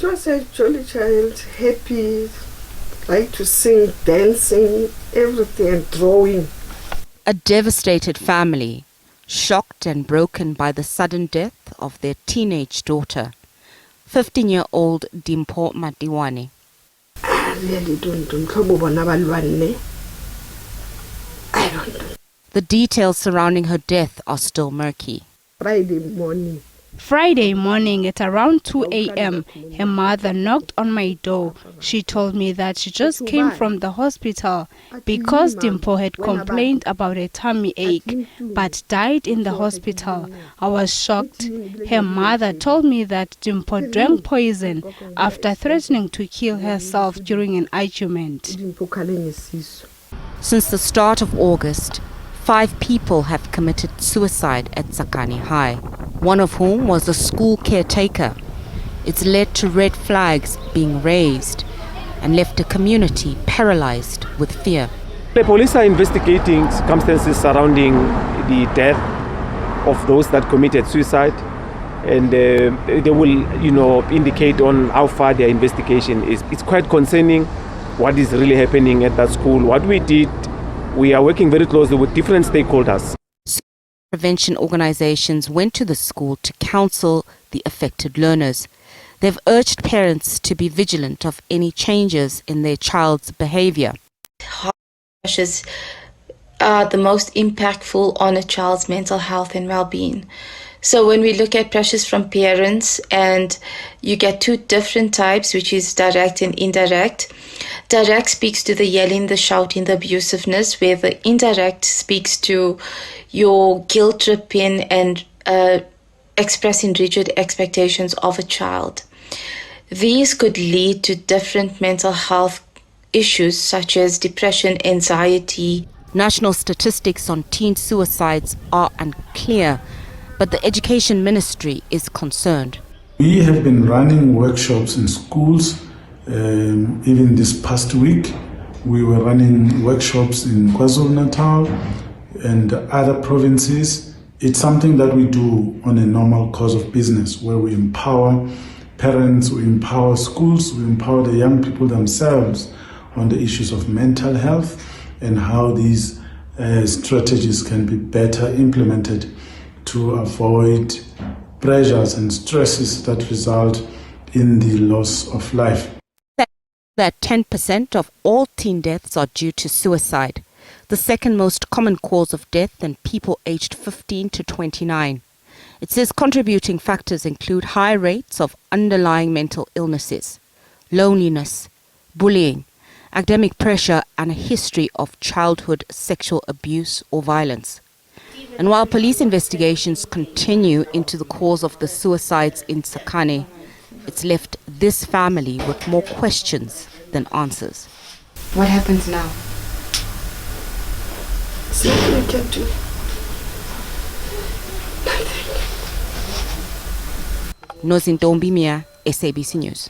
She was a jolly child, happy, like to sing, dancing, everything, and drawing. A devastated family, shocked and broken by the sudden death of their teenage daughter, 15-year-old Dimpho Matiwane. I really don't know. The details surrounding her death are still murky. Friday morning at around 2 a.m., her mother knocked on my door. She told me that she just came from the hospital because Dimpho had complained about a tummy ache, but died in the hospital. I was shocked. Her mother told me that Dimpho drank poison after threatening to kill herself during an argument. Since the start of August, 5 people have committed suicide at Tsakane High, one of whom was a school caretaker. It's led to red flags being raised and left a community paralyzed with fear. The police are investigating circumstances surrounding the death of those that committed suicide, and they will, indicate on how far their investigation is. It's quite concerning what is really happening at that school. What we did, we are working very closely with different stakeholders. Prevention organizations went to the school to counsel the affected learners. They've urged parents to be vigilant of any changes in their child's behavior. Pressures are the most impactful on a child's mental health and well-being. So when we look at pressures from parents, and you get 2 different types, which is direct and indirect. Direct speaks to the yelling, the shouting, the abusiveness, where the indirect speaks to your guilt-tripping and expressing rigid expectations of a child. These could lead to different mental health issues such as depression, anxiety. National statistics on teen suicides are unclear, but the Education Ministry is concerned. We have been running workshops in schools. Even this past week, we were running workshops in KwaZulu-Natal and other provinces. It's something that we do on a normal course of business, where we empower parents, we empower schools, we empower the young people themselves on the issues of mental health and how these strategies can be better implemented to avoid pressures and stresses that result in the loss of life. That 10% of all teen deaths are due to suicide, the second most common cause of death in people aged 15 to 29. It says contributing factors include high rates of underlying mental illnesses, loneliness, bullying, academic pressure, and a history of childhood sexual abuse or violence. And while police investigations continue into the cause of the suicides in Tsakane, it's left this family with more questions than answers. What happens now? There's nothing we can do. Nothing. Nozintombi Mia, SABC News.